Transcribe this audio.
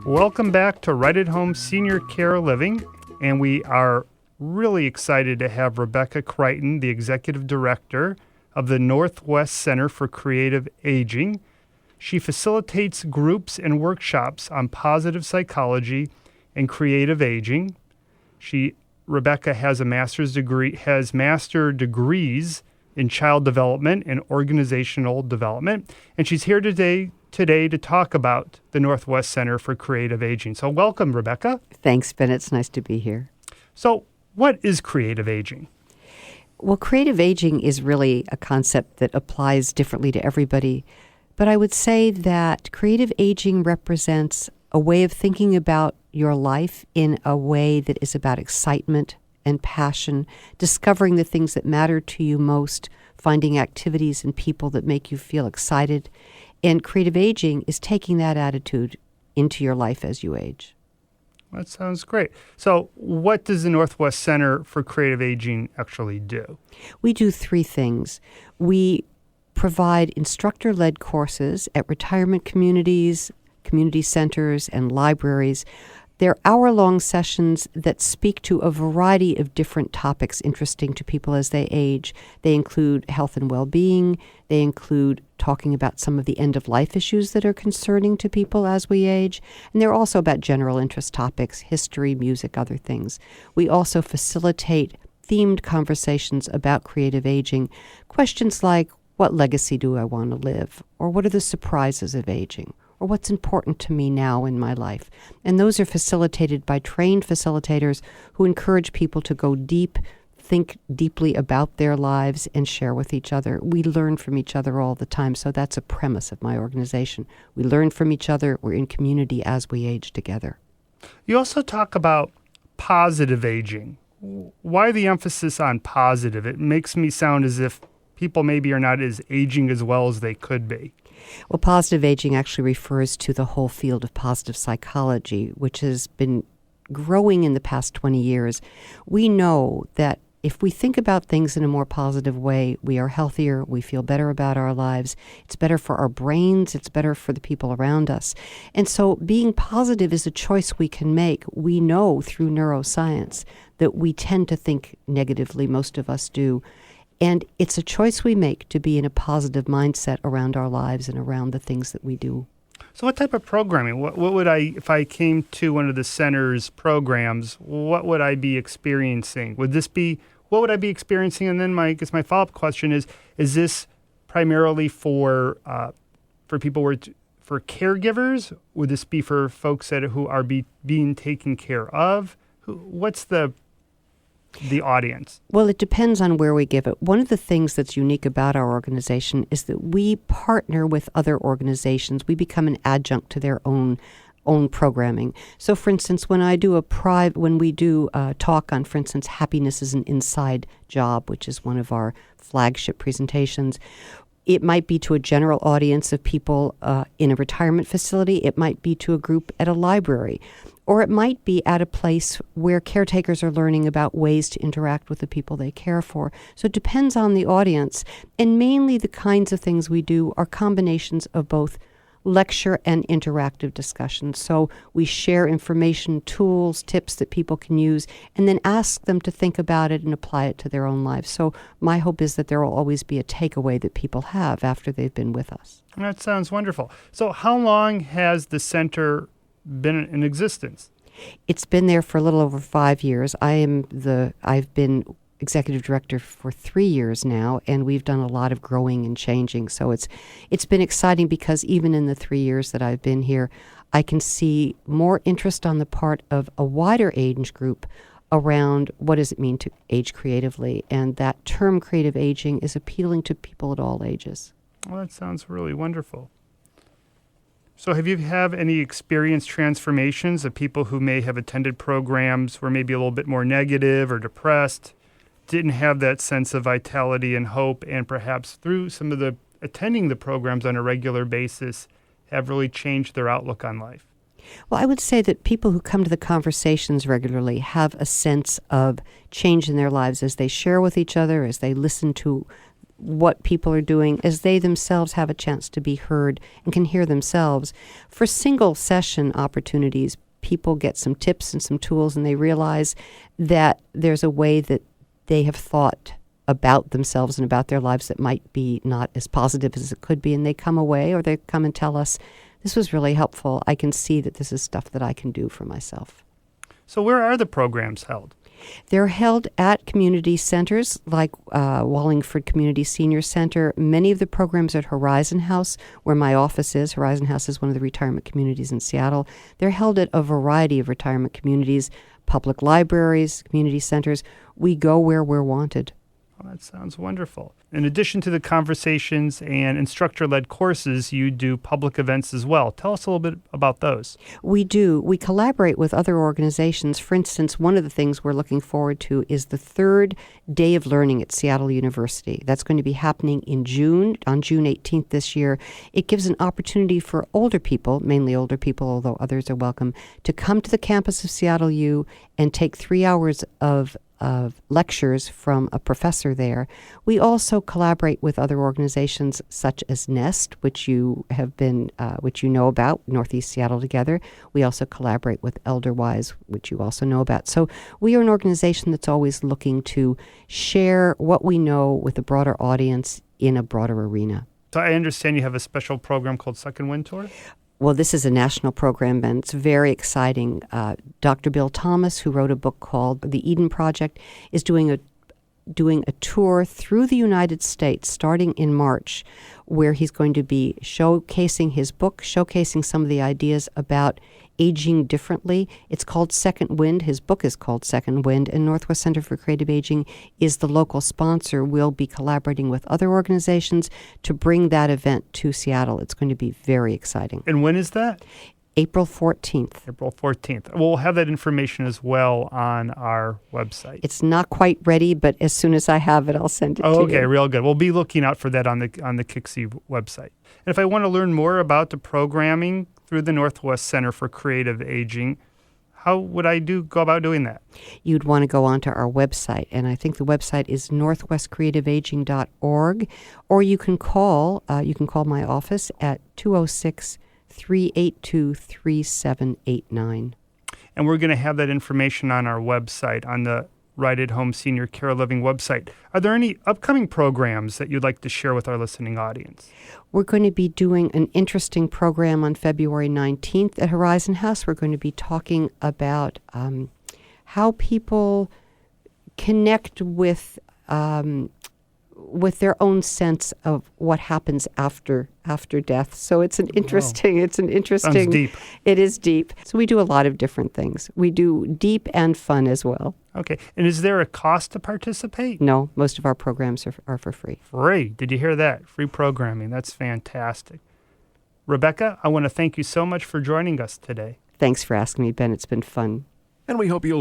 Welcome back to Right at Home Senior Care Living, and we are really excited to have Rebecca Crichton, the Executive Director of the Northwest Center for Creative Aging. She facilitates groups and workshops on positive psychology and creative aging. Rebecca has master degrees in child development and organizational development, and she's here today to talk about the Northwest Center for Creative Aging. So welcome, Rebecca. Thanks, Ben. It's nice to be here. So what is creative aging? Well, creative aging is really a concept that applies differently to everybody. But I would say that creative aging represents a way of thinking about your life in a way that is about excitement and passion, discovering the things that matter to you most, finding activities and people that make you feel excited. And creative aging is taking that attitude into your life as you age. That sounds great. So what does the Northwest Center for Creative Aging actually do? We do three things. We provide instructor-led courses at retirement communities, community centers, and libraries. They're hour-long sessions that speak to a variety of different topics interesting to people as they age. They include health and well-being. They include talking about some of the end-of-life issues that are concerning to people as we age. And they're also about general interest topics, history, music, other things. We also facilitate themed conversations about creative aging. Questions like, what legacy do I want to live? Or what are the surprises of aging? Or what's important to me now in my life? And those are facilitated by trained facilitators who encourage people to go deep, think deeply about their lives, and share with each other. We learn from each other all the time, so that's a premise of my organization. We learn from each other. We're in community as we age together. You also talk about positive aging. Why the emphasis on positive? It makes me sound as if people maybe are not as aging as well as they could be. Well, positive aging actually refers to the whole field of positive psychology, which has been growing in the past 20 years. We know that if we think about things in a more positive way, we are healthier, we feel better about our lives, it's better for our brains, it's better for the people around us. And so being positive is a choice we can make. We know through neuroscience that we tend to think negatively, most of us do. And it's a choice we make to be in a positive mindset around our lives and around the things that we do. So what type of programming? What would if I came to one of the center's programs, what would I be experiencing? What would I be experiencing? And then my follow-up question is this primarily for people for caregivers? Would this be for folks who are being taken care of? What's the audience? Well, it depends on where we give it. One of the things that's unique about our organization is that we partner with other organizations. We become an adjunct to their own programming. So, for instance, when we do a talk on, for instance, happiness is an inside job, which is one of our flagship presentations, it might be to a general audience of people in a retirement facility. It might be to a group at a library. Or it might be at a place where caretakers are learning about ways to interact with the people they care for. So it depends on the audience. And mainly the kinds of things we do are combinations of both lecture and interactive discussions. So we share information, tools, tips that people can use, and then ask them to think about it and apply it to their own lives. So my hope is that there will always be a takeaway that people have after they've been with us. That sounds wonderful. So how long has the center been in existence? It's been there for a little over 5 years. I've been executive director for 3 years now, and we've done a lot of growing and changing. So it's been exciting because even in the 3 years that I've been here, I can see more interest on the part of a wider age group around what does it mean to age creatively, and that term creative aging is appealing to people at all ages. Well, that sounds really wonderful. So have you any experienced transformations of people who may have attended programs were maybe a little bit more negative or depressed, didn't have that sense of vitality and hope, and perhaps through some of the attending the programs on a regular basis have really changed their outlook on life? Well, I would say that people who come to the conversations regularly have a sense of change in their lives as they share with each other, as they listen to what people are doing as they themselves have a chance to be heard and can hear themselves. For single session opportunities, people get some tips and some tools, and they realize that there's a way that they have thought about themselves and about their lives that might be not as positive as it could be, and they come away or they come and tell us, this was really helpful. I can see that this is stuff that I can do for myself. So where are the programs held? They're held at community centers like Wallingford Community Senior Center. Many of the programs at Horizon House, where my office is. Horizon House is one of the retirement communities in Seattle. They're held at a variety of retirement communities, public libraries, community centers. We go where we're wanted. Oh, that sounds wonderful. In addition to the conversations and instructor-led courses, you do public events as well. Tell us a little bit about those. We do. We collaborate with other organizations. For instance, one of the things we're looking forward to is the third Day of Learning at Seattle University. That's going to be happening in June, on June 18th this year. It gives an opportunity for older people, mainly older people, although others are welcome, to come to the campus of Seattle U and take 3 hours of lectures from a professor there. We also collaborate with other organizations such as NEST, which you know about, Northeast Seattle Together. We also collaborate with Elderwise, which you also know about. So we are an organization that's always looking to share what we know with a broader audience in a broader arena. So I understand you have a special program called Second Wind Tour? Well, this is a national program, and it's very exciting. Dr. Bill Thomas, who wrote a book called The Eden Project, is doing a tour through the United States starting in March, where he's going to be showcasing his book, showcasing some of the ideas about aging differently. It's called Second Wind. His book is called Second Wind, and Northwest Center for Creative Aging is the local sponsor. We'll be collaborating with other organizations to bring that event to Seattle. It's going to be very exciting. And when is that? April 14th. April 14th. We'll have that information as well on our website. It's not quite ready, but as soon as I have it, I'll send it to you. Okay, real good. We'll be looking out for that on the KICSI website. And if I want to learn more about the programming through the Northwest Center for Creative Aging, how would I go about doing that? You'd want to go onto our website, and I think the website is northwestcreativeaging.org, or you can call my office at 206-382-3789. And we're going to have that information on our website, on the Right at Home Senior Care Living website. Are there any upcoming programs that you'd like to share with our listening audience? We're going to be doing an interesting program on February 19th at Horizon House. We're going to be talking about how people connect with their own sense of what happens after death. So it's an interesting. Sounds deep. It is deep. So we do a lot of different things. We do deep and fun as well. Okay. And is there a cost to participate? No, most of our programs are for free. Free. Did you hear that? Free programming. That's fantastic. Rebecca, I want to thank you so much for joining us today. Thanks for asking me, Ben. It's been fun. And we hope you'll